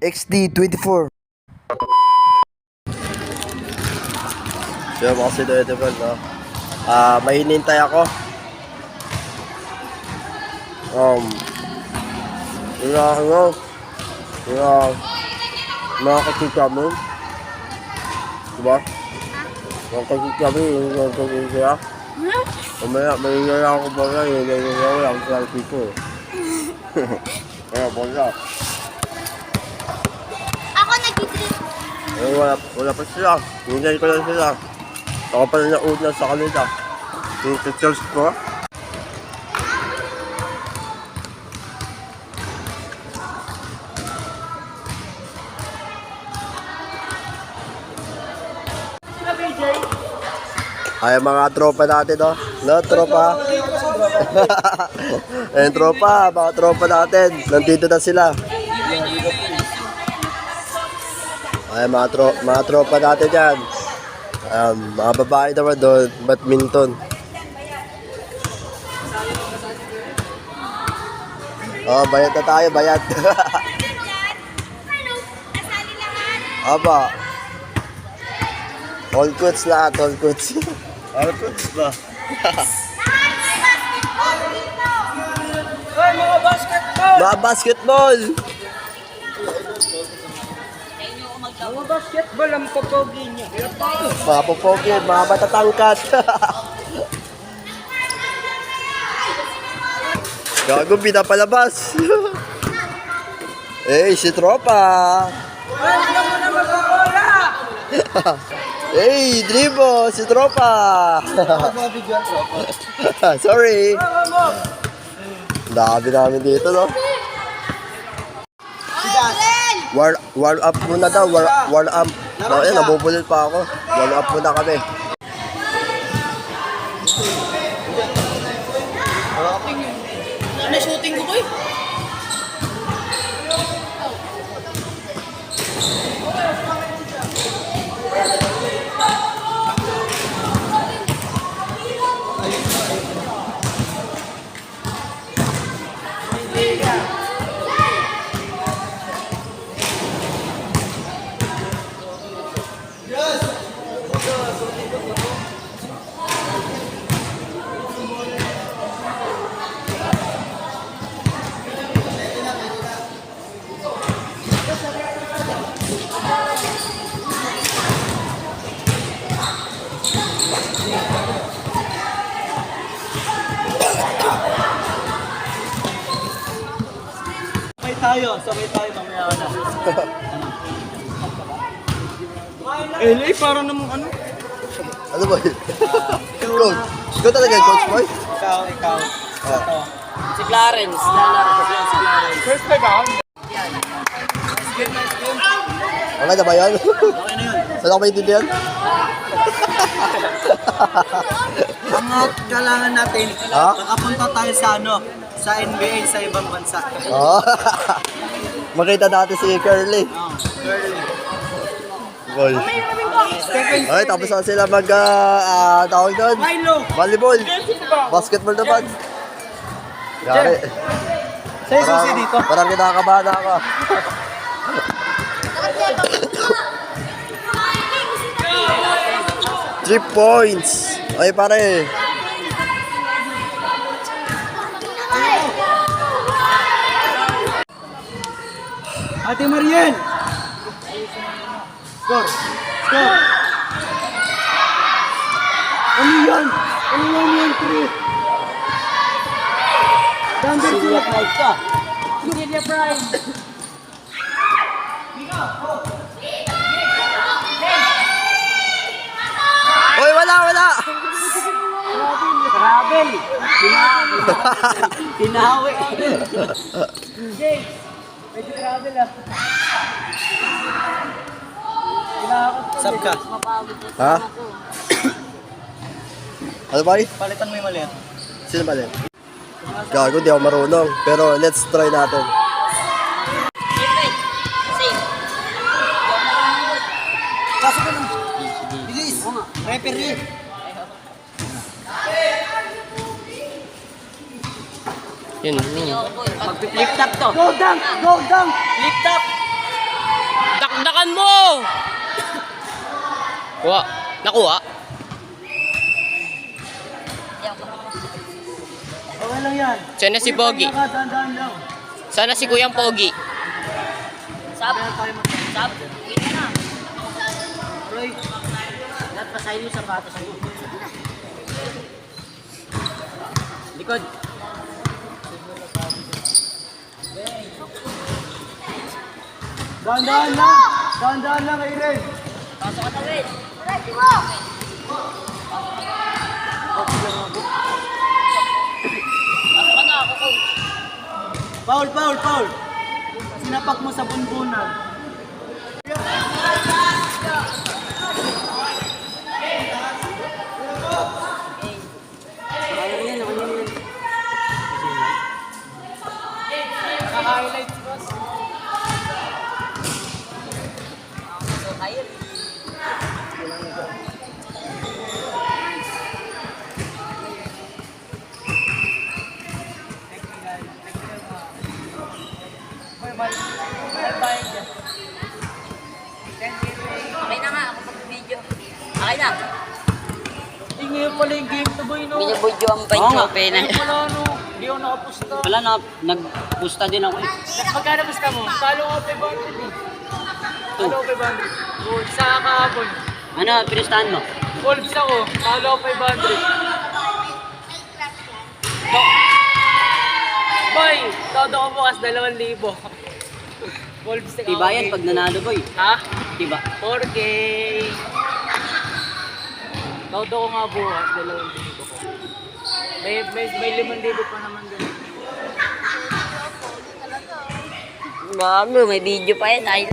XD24. So mga sidewell, no? May hinintay ako. Mga kakita mo. Diba? Mga kakita mo, yung kakita. Mamaya, may hinala ako ba nga, yung hinala ako sa tipo. Kaya, bola. Ako nag-trip. Eh, wala pa sila. Hinay ko lang sila. Ako pa na nauna sa kanila. Yung pictures ko. Ay, mga tropa natin, no? No, tropa? Ayun, tropa. Mga tropa natin. Nandito na sila. Ay, mga tropa natin dyan. Mga babae naman doon. Badminton. Oh, bayad na tayo, bayad. Aba. All coats lahat, all coats. All coats ba? Ay, mga basketball! Mga basketball! Mga basketball ang popogi niya. Mga popogi, mga matatangkat. Gago, pinapalabas. Eh, si tropa. Ay, alam mo na magpapola! Hey, Dribo, si tropa. Sorry. Dami namin dito, no? Warm up muna daw, warm up. No, eh, nabubulil pa ako. Warm up muna kami. Ano shooting ko, boy? Sabay tayo, mamaya ka na. LA, parang namang ano? Ano ba yun? Coach. Ikaw talaga yung coach, boy? Ikaw. Ito. Si Clarence. Si Clarence. First time ako. Nice game. Okay na ba yun? Okay na yun. Saan ako maintindihan? Ang kailangan natin, Ha? makapunta tayo sa sa NBA sa ibang bansa. Oo. Makita natin si Curly. Boy. Okay, tapos na sila tawag doon. Milo! Volleyball. Basketball naman. Gari. Sa'yo susi dito. Parang kinakabahan ako. 3 points. Ay, pare. Ate Mariel! Score! Ano yan? Yan, 3? Thunder Silya Pride ka. Silya Pride. Oy, wala. Travel! Tinawi. James, medyo travel ah. Sab ka? Ha? Ano ba? Palitan mo yung maliit. Sino ba? Gago, di ako marunong. Pero let's try natin. Kaso ka lang. Bilis. Referee. Yun. Mag-flip top to. Go dunk! Go dunk! Flip top! Dakdakan mo! Kuha. Nakuha? Okay lang yan. Sana si Pogi. Dahan-dahan lang. Sana si Kuyang Pogi. Sab? Sab? Wait na. Roy, lahat pasahin mo sa bata sa'yo. Likod. Dahan-dahan lang! Dahan-dahan lang kay Red! Pasok ka na, Red. Pasok ka na, ako ko. Foul, foul, foul! Sinapak mo sa bunbunan. Naka-highlights, boss. Ayun. Okay na nga, ako pag-video. Okay na. Hindi ngayon pala yung game to boy, no? Binibudyo ang Oo nga. pa na. Ngayon pala, no? Hindi ako nakapusta. Wala na, nagpusta din ako eh. Magkano pusta mo? Talo ko 500 eh. Talo ko 500. Gold sa kahapon. Ano, pinustahan mo? Wolves ako. Talo ko 500. Boy, todo ko bukas 2,000. Wolves na Tiba yan pag nanalo boy. Ha? Tiba. 4K. Todo ko nga bukas 2,000 ko. May 5,000 pa naman din. Bago, may video pa yan. Ay.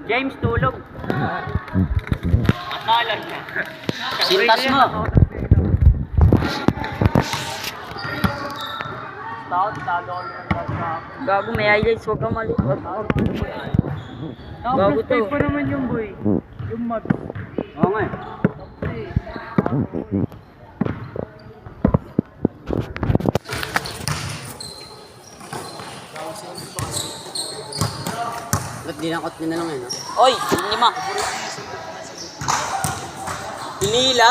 James, tulog. Matalag na. Sintas mo. Gago, may highlights. Huwag kang malikot. Bago to. Pa naman yung boy. Yung mat. Oo nga eh. Ba't dinakot nyo na lang yun? Oy, 5. Pinila.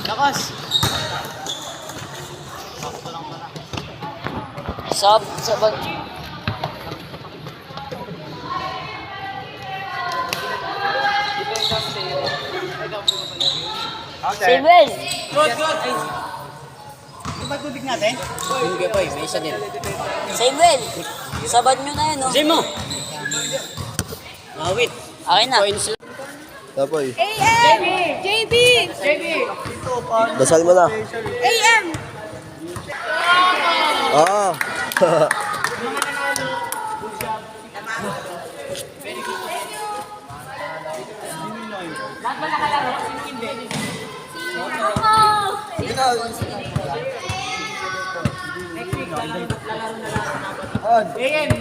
Lakas. Sabag. Seven. Good, good. Ay. Di ba tubig natin? Hindi pa eh, may isa din. Seven. Sabad nyo na yun, no? Zimo! Wait. Okay na. Coins lang. Tapoy. AM! JB! Dasal mo na. AM! Ah.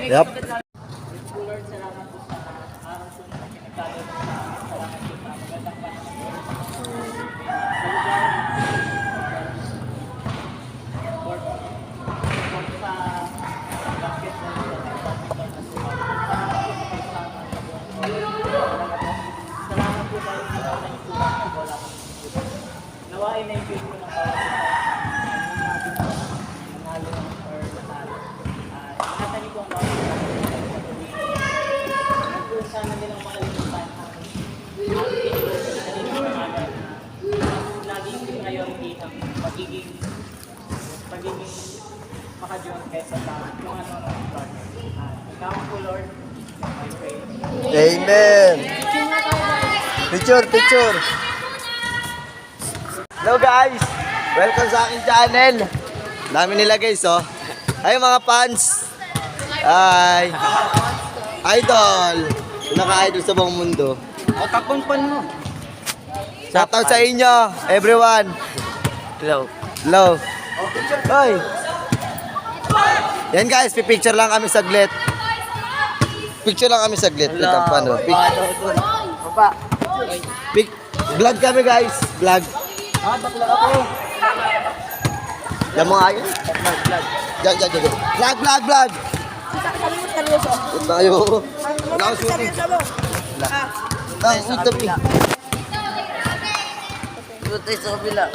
Yep. Nawain na yung game ko ng nanalo or natalo. Natali ko ang Amen. Picture. Hello guys. Welcome sa aking channel. Dami nila guys, oh. Ay mga fans. Ay. Idol. Naka-idol sa buong mundo. O, tapunpan mo. Shoutout sa inyo, everyone. Hello. Hello. Hoy. Yan guys, pipicture lang kami saglit. Picture lang kami saglit. Hello. Vlog kami guys. Vlog. Bakla ako. Yan mo nga yun. Vlog. Vlog. Ba't tayo? Wala akong shooting. Wala. Utap eh. Tutay sa kabila.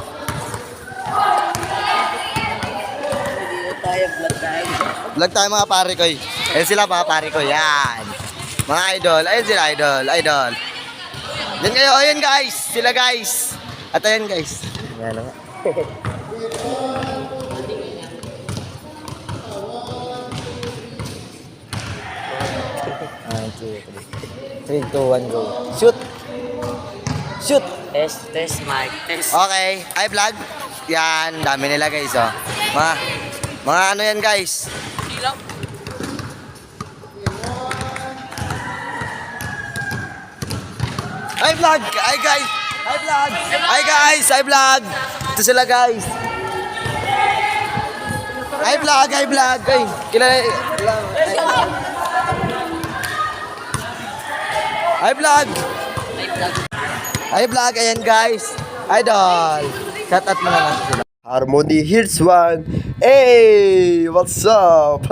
Hindi tayo, vlog tayo. Vlog tayo mga pare ko. Ayan sila mga pare ko. Yan. Mga idol. Ayan sila idol. Yan kayo. Ayan guys. Sila guys. At ayan guys. Yan nga. Three, two, one, go. Shoot. Test, mic, test. Okay. Ay, vlog. Yan. Dami nila guys, oh. Mga ano yan guys. Hi vlog! Hi guys! Hi vlog! Hi guys! Hi vlog! Ito sila guys! Hi vlog! Hi vlog! Ay, Hi vlog! Hi vlog! Ayan guys! Idol! Shout out mo naman sila. Harmony Hits 1. Hey! What's up?